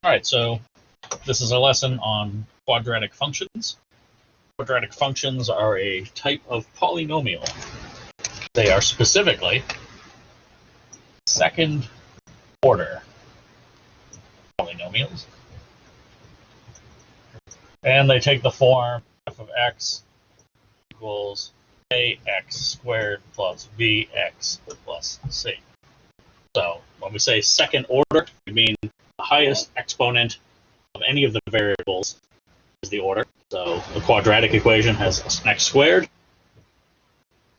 All right, so this is a lesson on quadratic functions. Quadratic functions are a type of polynomial. They are specifically second order polynomials. And they take the form f of x equals ax squared plus bx plus c. So when we say second order, we mean the highest exponent of any of the variables is the order. So the quadratic equation has an x squared,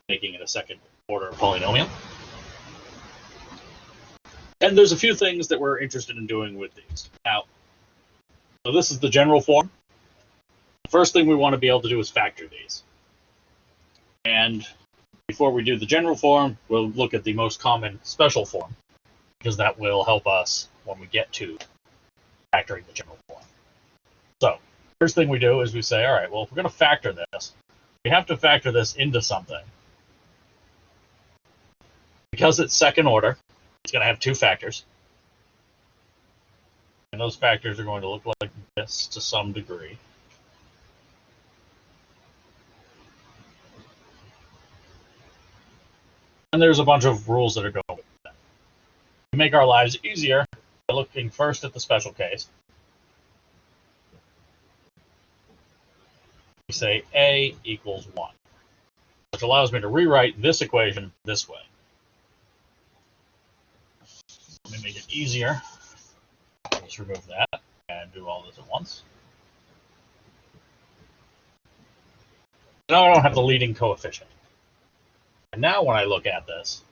making it a second order polynomial. And there's a few things that we're interested in doing with these. Now, so this is the general form. The first thing we want to be able to do is factor these. And before we do the general form, we'll look at the most common special form, because that will help us when we get to factoring the general form. So, first thing we do is we say, all right, well, if we're going to factor this, we have to factor this into something. Because it's second order, it's going to have two factors. And those factors are going to look like this to some degree. And there's a bunch of rules that are going with that. To make our lives easier by looking first at the special case, we say a equals 1, which allows me to rewrite this equation this way. Let me make it easier. Let's remove that and do all this at once. Now I don't have the leading coefficient. And now when I look at this,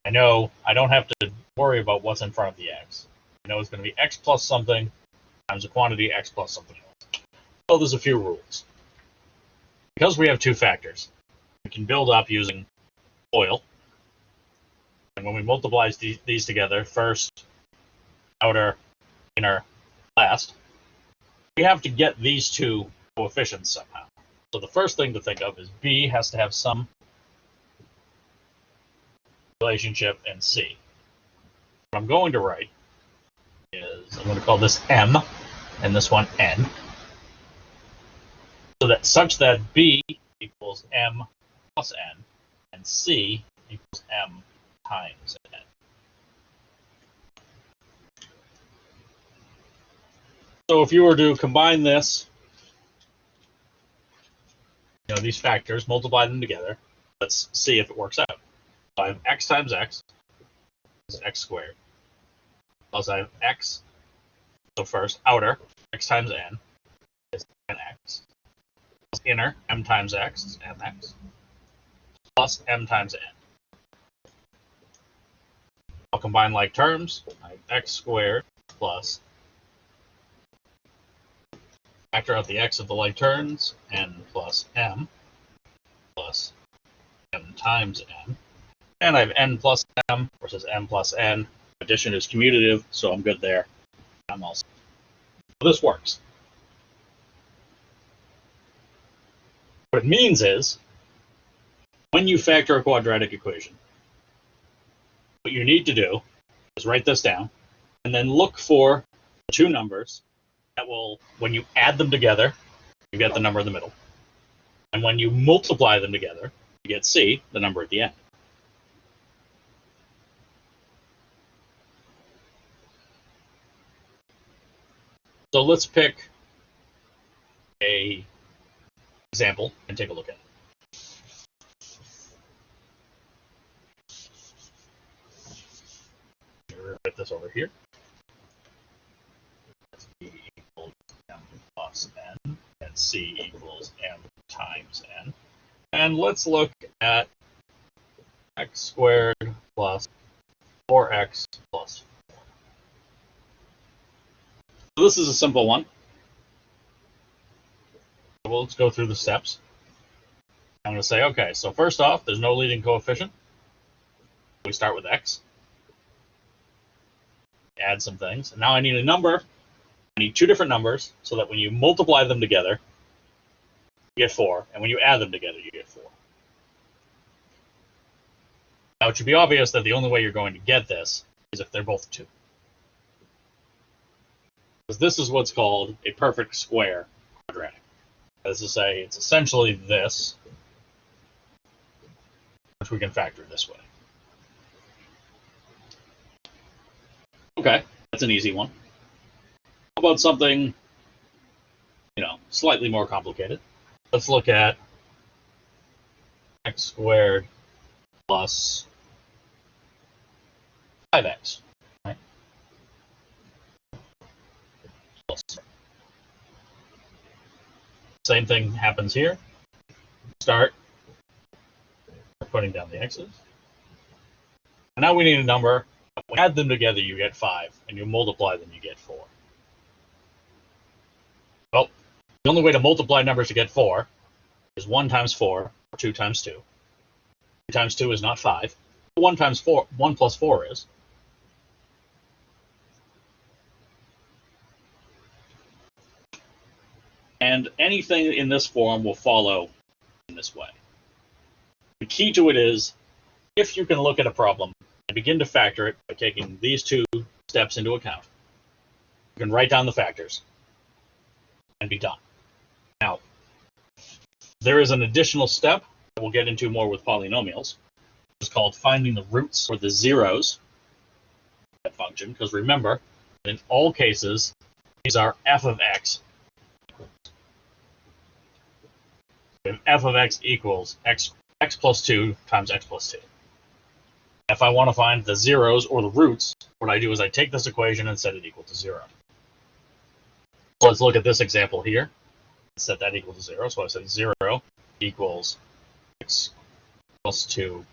I know I don't have to worry about what's in front of the x. I know it's going to be x plus something times the quantity x plus something else. So there's a few rules. Because we have two factors, we can build up using FOIL. And when we multiply these together, first, outer, inner, last, we have to get these two coefficients somehow. So the first thing to think of is b has to have some relationship in c. What I'm going to write is, I'm going to call this m and this one n, so that such that b equals m plus n and c equals m times n. So if you were to combine this, these factors, multiply them together, let's see if it works out. So I have x times x is x squared, plus I have x, so first, outer, x times n is nx, plus inner, m times x is mx, plus m times n. I'll combine like terms. I have x squared plus factor out the x of the like terms, n plus m times n. And I have n plus m versus m plus n. Addition is commutative, so I'm good there. I'm also. So this works. What it means is, when you factor a quadratic equation, what you need to do is write this down, and then look for the two numbers that will, when you add them together, you get the number in the middle. And when you multiply them together, you get c, the number at the end. So let's pick an example and take a look at it. Write this over here. B equals m plus n, and c equals m times n. And let's look at x squared plus 4x plus 4. So this is a simple one. Well, let's go through the steps. I'm going to say, okay, so first off, there's no leading coefficient. We start with x. Add some things. And now I need a number. I need two different numbers so that when you multiply them together, you get 4. And when you add them together, you get 4. Now, it should be obvious that the only way you're going to get this is if they're both 2. Because this is what's called a perfect square quadratic. That is to say, it's essentially this, which we can factor this way. Okay, that's an easy one. How about something, slightly more complicated? Let's look at x squared plus 5x. Right? Same thing happens here. Start putting down the x's. And now we need a number. When you add them together, you get 5, and you multiply them, you get 4. Well, the only way to multiply numbers to get 4 is 1 times 4, or 2 times 2. 2 times 2 is not 5. 1 times 4, 1 plus 4 is. And anything in this form will follow in this way. The key to it is, if you can look at a problem and begin to factor it by taking these two steps into account, you can write down the factors and be done. Now, there is an additional step that we'll get into more with polynomials, which is called finding the roots or the zeros of that function, because remember, in all cases, these are f of x. If f of x equals x plus 2 times x plus 2. If I want to find the zeros or the roots, what I do is I take this equation and set it equal to 0. So let's look at this example here. Set that equal to 0. So I said 0 equals x plus 2,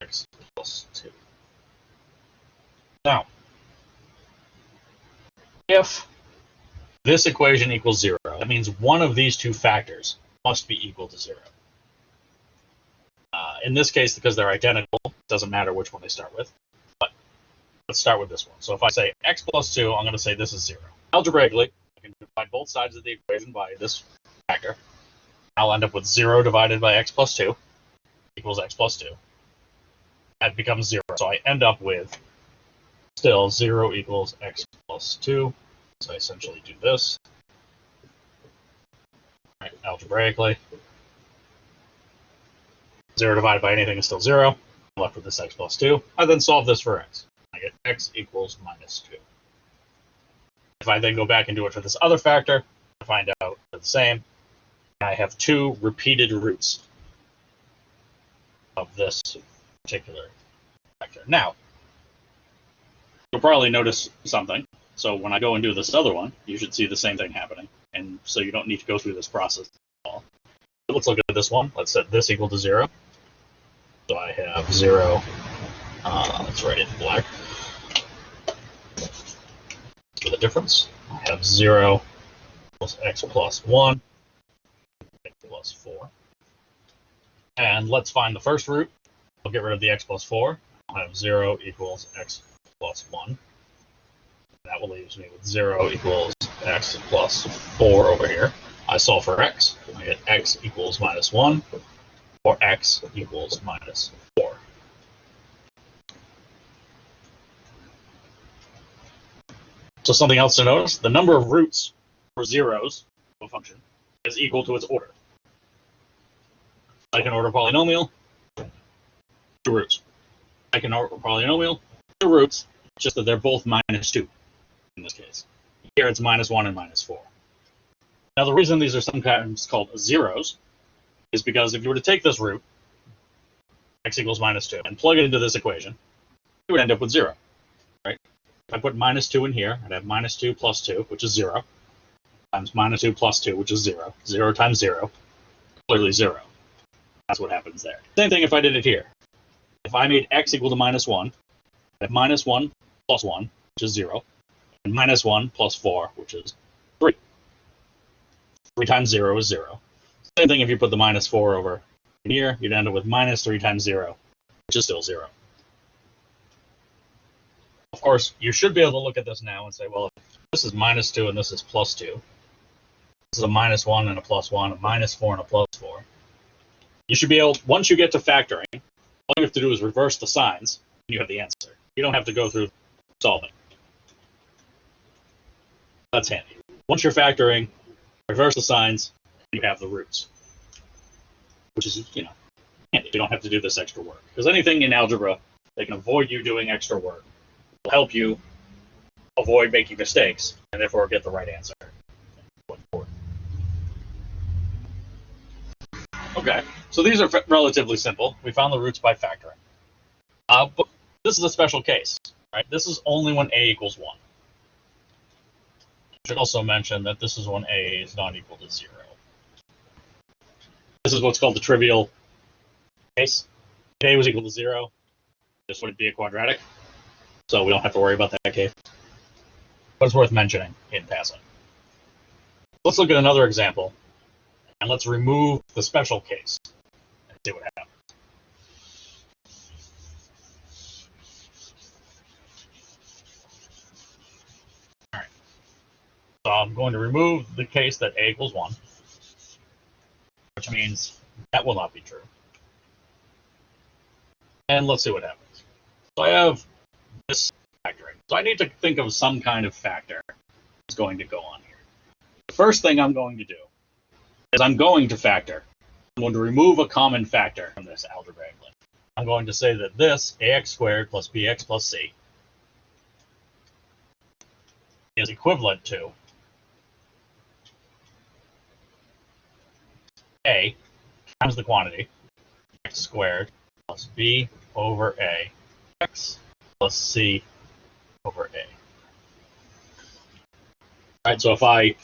x plus 2. Now, if this equation equals 0, that means one of these two factors must be equal to 0. In this case, because they're identical, it doesn't matter which one they start with. But let's start with this one. So if I say x plus 2, I'm going to say this is 0. Algebraically, I can divide both sides of the equation by this factor. I'll end up with 0 divided by x plus 2 equals x plus 2. That becomes 0. So I end up with still 0 equals x plus 2. So I essentially do this. Right, algebraically. 0 divided by anything is still 0. I'm left with this x plus 2. I then solve this for x. I get x equals minus 2. If I then go back and do it for this other factor, I find out they're the same. I have 2 repeated roots of this particular factor. Now, you'll probably notice something. So when I go and do this other one, you should see the same thing happening. And so you don't need to go through this process at all. But let's look at this one. Let's set this equal to 0. So I have 0. Let's write it in black for the difference. I have 0 equals x plus 1, x plus 4. And let's find the first root. I'll get rid of the x plus 4. I'll have 0 equals x plus 1. That will leave me with 0 equals x plus 4 over here. I solve for x. I get x equals minus 1, or x equals minus 4. So something else to notice, the number of roots or zeros of a function is equal to its order. I can order polynomial, 2 roots. I can order polynomial, 2 roots, just that they're both minus 2 in this case. Here it's minus 1 and minus 4. Now the reason these are sometimes called zeros is because if you were to take this root, x equals minus 2, and plug it into this equation, you would end up with 0, right? If I put minus 2 in here, I'd have minus 2 plus 2, which is 0, times minus 2 plus 2, which is 0. 0 times 0, clearly 0. That's what happens there. Same thing if I did it here. If I made x equal to minus 1, I have minus 1 plus 1, which is 0, and minus 1 plus 4, which is 3. 3 times 0 is 0. Same thing if you put the minus 4 over here, you'd end up with minus 3 times 0, which is still 0. Of course, you should be able to look at this now and say, well, if this is minus 2 and this is plus 2, this is a minus 1 and a plus 1, a minus 4 and a plus 4. You should be able, once you get to factoring, all you have to do is reverse the signs, and you have the answer. You don't have to go through solving. That's handy. Once you're factoring, reverse the signs, you have the roots, which is, handy. You don't have to do this extra work. Because anything in algebra that can avoid you doing extra work will help you avoid making mistakes, and therefore get the right answer. Okay, so these are relatively simple. We found the roots by factoring. But this is a special case, right? This is only when a equals 1. I should also mention that this is when a is not equal to 0. This is what's called the trivial case. If a was equal to 0, this would be a quadratic, so we don't have to worry about that case. But it's worth mentioning in passing. Let's look at another example, and let's remove the special case and see what happens. All right. So I'm going to remove the case that a equals 1, which means that will not be true. And let's see what happens. So I have this factoring. So I need to think of some kind of factor that's going to go on here. The first thing I'm going to do is I'm going to factor. I'm going to remove a common factor from this algebraically. I'm going to say that this, ax squared plus bx plus c, is equivalent to a times the quantity, x squared plus b over a, x plus c over a. All right, so if I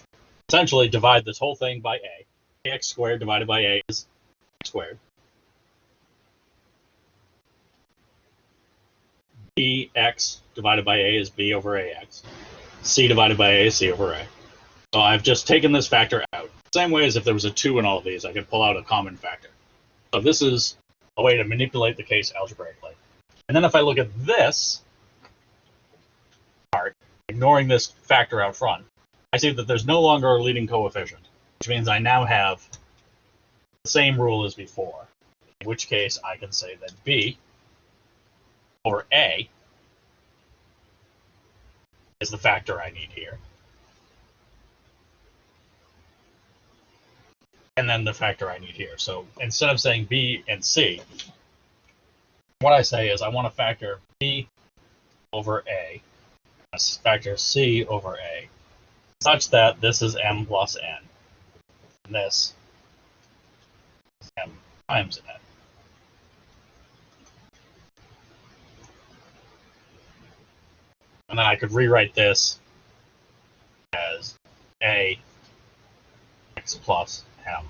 essentially divide this whole thing by a, ax squared divided by a is x squared. Bx divided by a is b over ax. C divided by a is c over a. So I've just taken this factor out. Same way as if there was a 2 in all of these, I could pull out a common factor. So this is a way to manipulate the case algebraically. And then if I look at this part, ignoring this factor out front, I see that there's no longer a leading coefficient, which means I now have the same rule as before, in which case I can say that b over a is the factor I need here. And then the factor I need here. So instead of saying b and c, what I say is I want to factor b over a, factor c over a, such that this is m plus n, and this is m times n. And then I could rewrite this as a x plus m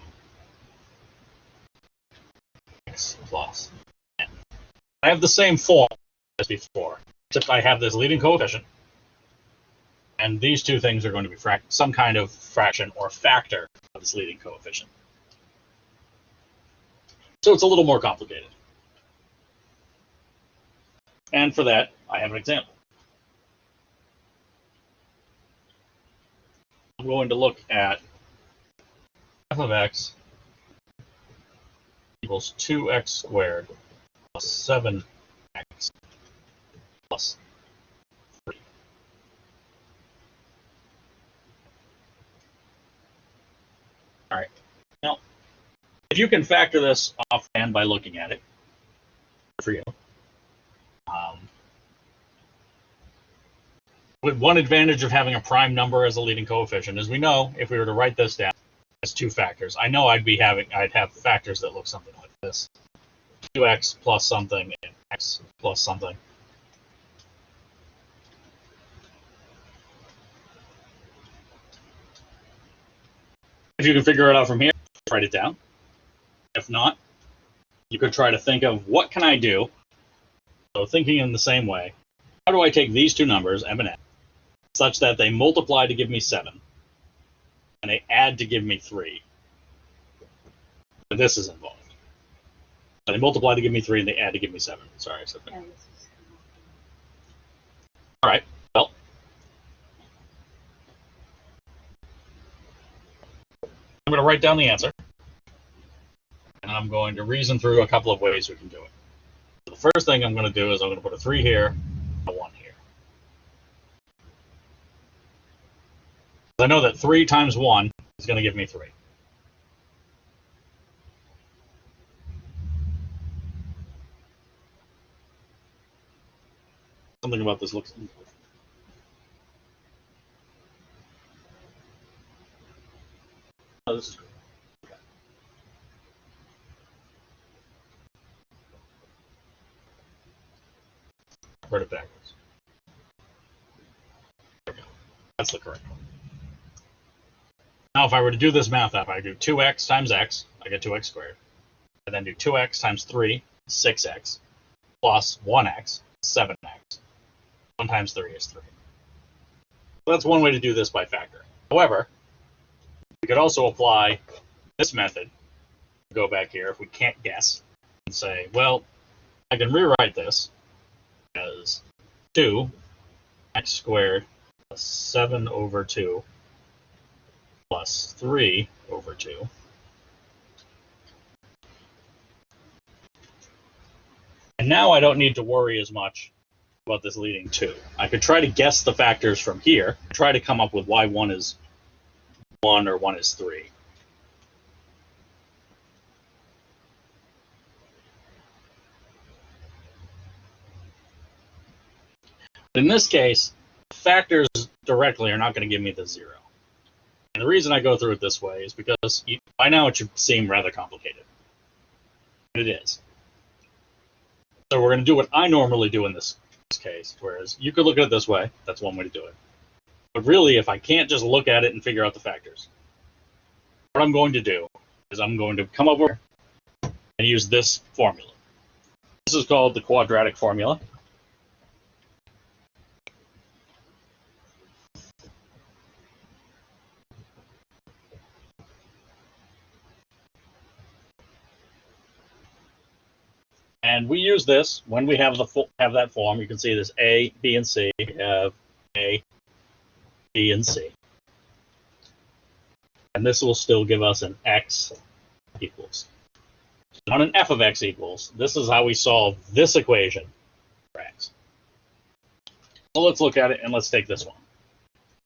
x plus n. I have the same form as before, except I have this leading coefficient, and these two things are going to be some kind of fraction or factor of this leading coefficient. So it's a little more complicated. And for that, I have an example. I'm going to look at f of x equals 2x squared plus 7x plus 3. All right. Now, if you can factor this offhand by looking at it, for you. One advantage of having a prime number as a leading coefficient is we know if we were to write this down as two factors, I know I'd have factors that look something like this: 2x plus something and x plus something. If you can figure it out from here, write it down. If not, you could try to think of what can I do. So thinking in the same way, how do I take these two numbers, m and n, such that they multiply to give me 7, and they add to give me 3. And this is involved. So they multiply to give me 3, and they add to give me 7. Sorry, I said that. All right, well. I'm going to write down the answer, and I'm going to reason through a couple of ways we can do it. So the first thing I'm going to do is I'm going to put a 3 here, a 1 here. know that 3 times 1 is going to give me 3. Something about this looks... Oh, this is good. Okay. Write it backwards. There we go. That's the correct one. Now, if I were to do this math up, I do 2x times x, I get 2x squared. And then do 2x times 3, 6x, plus 1x, 7x. 1 times 3 is 3. So that's one way to do this by factoring. However, we could also apply this method, go back here if we can't guess, and say, well, I can rewrite this as 2x squared plus 7 over 2 plus 3 over 2. And now I don't need to worry as much about this leading 2. I could try to guess the factors from here, try to come up with why 1 is 1 or 1 is 3. But in this case, factors directly are not going to give me the 0. And the reason I go through it this way is because by now it should seem rather complicated. And it is. So we're going to do what I normally do in this case, whereas you could look at it this way. That's one way to do it. But really, if I can't just look at it and figure out the factors, what I'm going to do is I'm going to come over and use this formula. This is called the quadratic formula. And we use this when we have that form. You can see this A, B, and C. We have A, B, and C. And this will still give us an x equals. Not an f of x equals. This is how we solve this equation for x. So let's look at it, and let's take this one.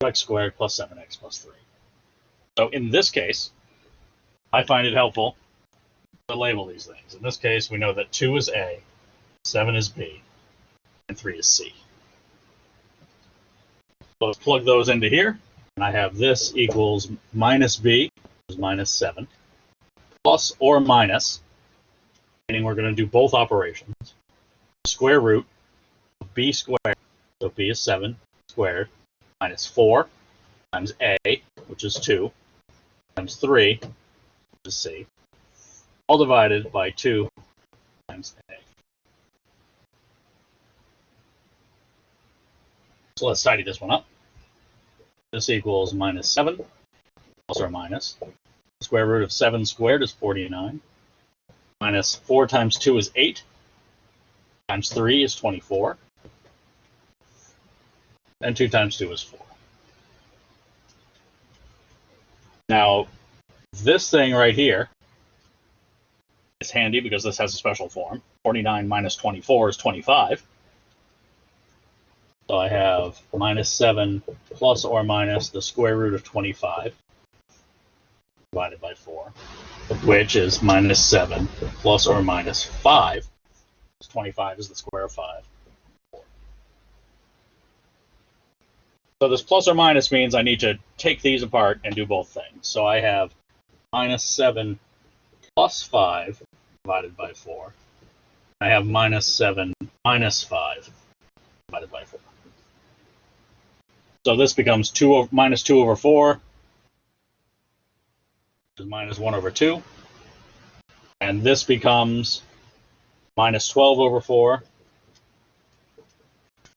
X squared plus 7x plus 3. So in this case, I find it helpful to label these things. In this case, we know that 2 is A, 7 is B, and 3 is C. So let's plug those into here, and I have this equals minus B, which is minus 7, plus or minus, meaning we're going to do both operations, square root of B squared, so B is 7 squared, minus 4 times A, which is 2, times 3, which is C, all divided by 2 times A. So let's tidy this one up. This equals minus 7, plus or minus. The square root of 7 squared is 49. Minus 4 times 2 is 8. Times 3 is 24. And 2 times 2 is 4. Now, this thing right here is handy because this has a special form. 49 minus 24 is 25. So I have minus 7 plus or minus the square root of 25 divided by 4, which is minus 7 plus or minus 5. 25 is the square of 5. So this plus or minus means I need to take these apart and do both things. So I have minus 7 plus 5 divided by 4. I have minus 7 minus 5 divided by 4. So this becomes minus 2 over 4, which is minus 1 over 2. And this becomes minus 12 over 4,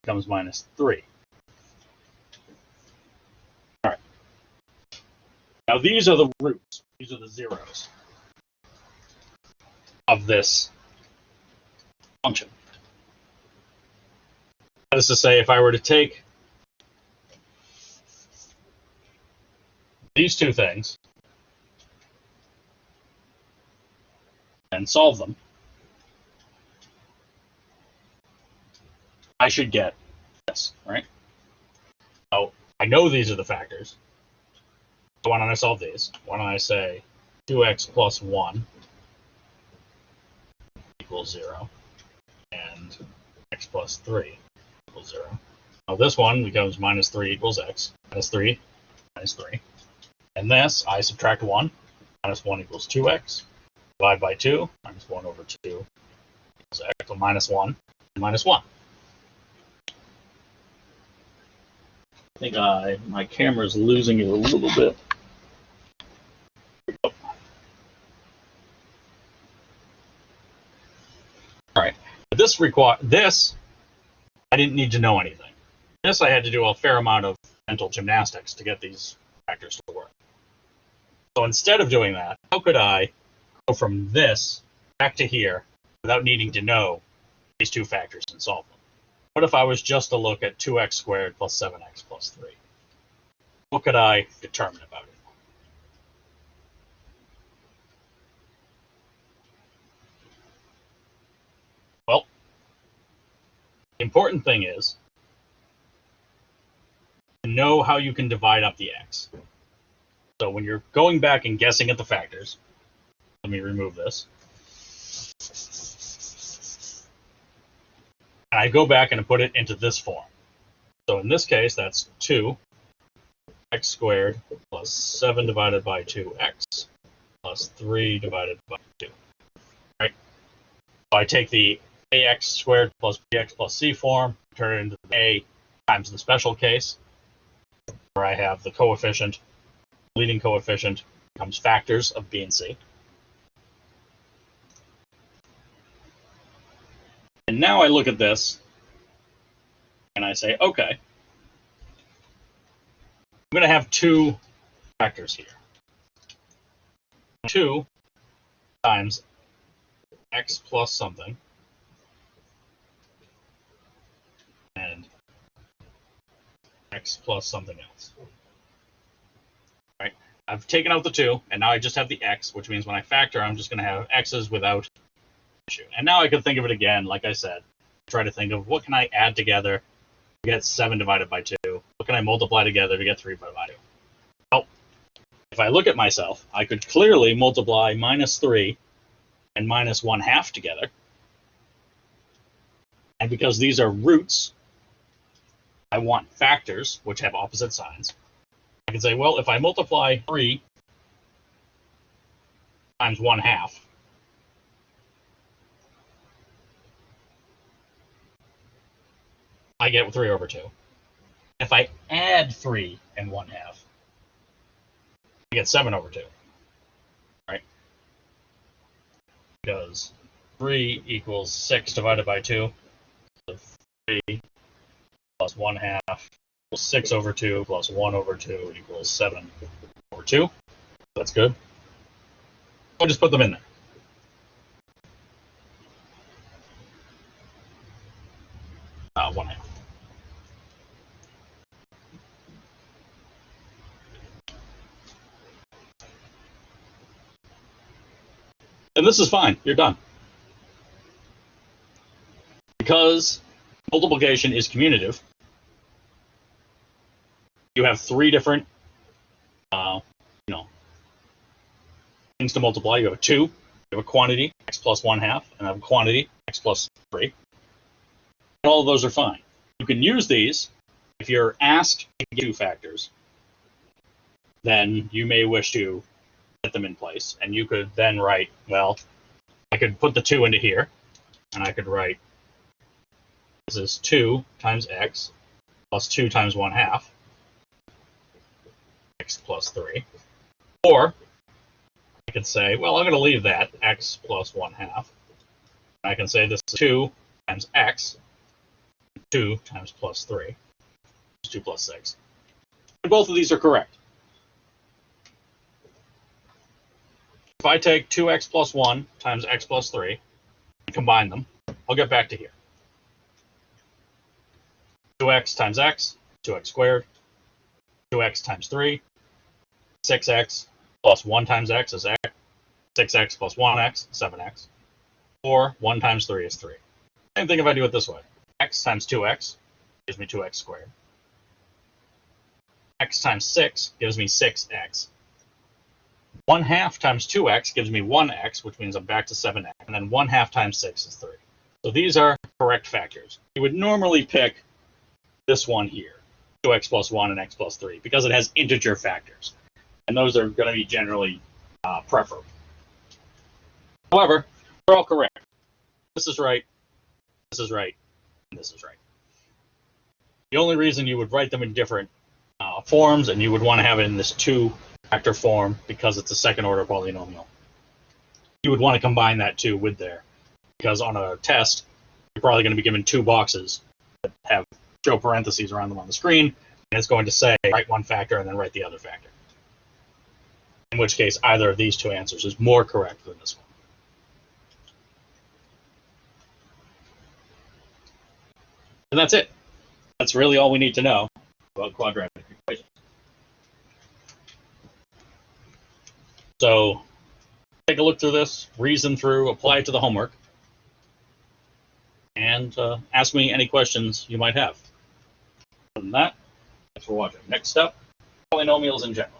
becomes minus 3. All right. Now these are the roots. These are the zeros of this function. That is to say, if I were to take these two things and solve them, I should get this, right? Now, I know these are the factors. So why don't I solve these? Why don't I say 2x plus 1 equals 0, and x plus 3 equals 0. Now this one becomes minus 3 equals x, minus 3, minus 3. And this, I subtract 1, minus 1 equals 2x, divide by 2, minus 1 over 2 equals x, so minus 1, and minus 1. I think my camera's losing it a little bit. All right, but this I didn't need to know anything. This I had to do a fair amount of mental gymnastics to get these factors to work. So instead of doing that, how could I go from this back to here without needing to know these two factors and solve them? What if I was just to look at 2x squared plus 7x plus 3? What could I determine about it? Well, the important thing is to know how you can divide up the x. So when you're going back and guessing at the factors, let me remove this. And I go back and put it into this form. So in this case, that's 2x squared plus 7 divided by 2x plus 3 divided by 2. Right? So I take the ax squared plus bx plus c form, turn it into a times the special case, where I have the coefficient, leading coefficient becomes factors of b and c. And now I look at this and I say, okay, I'm going to have two factors here. 2 times x plus something and x plus something else. Right? I've taken out the 2, and now I just have the x, which means when I factor, I'm just going to have x's without issue. And now I could think of it again, like I said, try to think of what can I add together to get 7 divided by 2? What can I multiply together to get 3 divided by 2? Well, if I look at myself, I could clearly multiply minus 3 and minus 1/2 together. And because these are roots, I want factors which have opposite signs. I can say, well, if I multiply 3 times 1/2, I get 3 over 2. If I add 3 and 1/2, I get 7 over 2. Right? Because 3 equals 6 divided by 2. So 3 plus 1/2 equals 6 over 2 plus 1 over 2 equals 7 over 2. That's good. I'll just put them in there. One half. And this is fine. You're done. Because multiplication is commutative, you have 3 different things to multiply. You have a 2, you have a quantity, x plus 1/2, and I have a quantity, x plus 3. And all of those are fine. You can use these if you're asked to get 2 factors. Then you may wish to get them in place. And you could then write, well, I could put the 2 into here, and I could write, this is 2 times x plus 2 times 1/2, x plus 3. Or I could say, well, I'm going to leave that, x plus 1/2. I can say this is 2 times x, 2 times plus 3, 2 plus 6. And both of these are correct. If I take 2x plus 1 times x plus 3 and combine them, I'll get back to here. 2x times x, 2x squared. 2x times 3, 6x plus 1 times x is x. 6x plus 1x, 7x. Or 1 times 3 is 3. Same thing if I do it this way. X times 2x gives me 2x squared. X times 6 gives me 6x. 1/2 times 2x gives me 1x, which means I'm back to 7x. And then 1/2 times 6 is 3. So these are correct factors. You would normally pick this one here, 2x plus 1 and x plus 3, because it has integer factors. And those are going to be generally preferable. However, they're all correct. This is right, this is right, and this is right. The only reason you would write them in different forms, and you would want to have it in this 2-factor form because it's a second-order polynomial. You would want to combine that 2 with there, because on a test, you're probably going to be given 2 boxes that have show parentheses around them on the screen, and it's going to say write one factor and then write the other factor. In which case, either of these 2 answers is more correct than this one. And that's it. That's really all we need to know about quadratic equations. So take a look through this, reason through, apply it to the homework, and ask me any questions you might have. Other than that, thanks for watching. Next up, polynomials in general.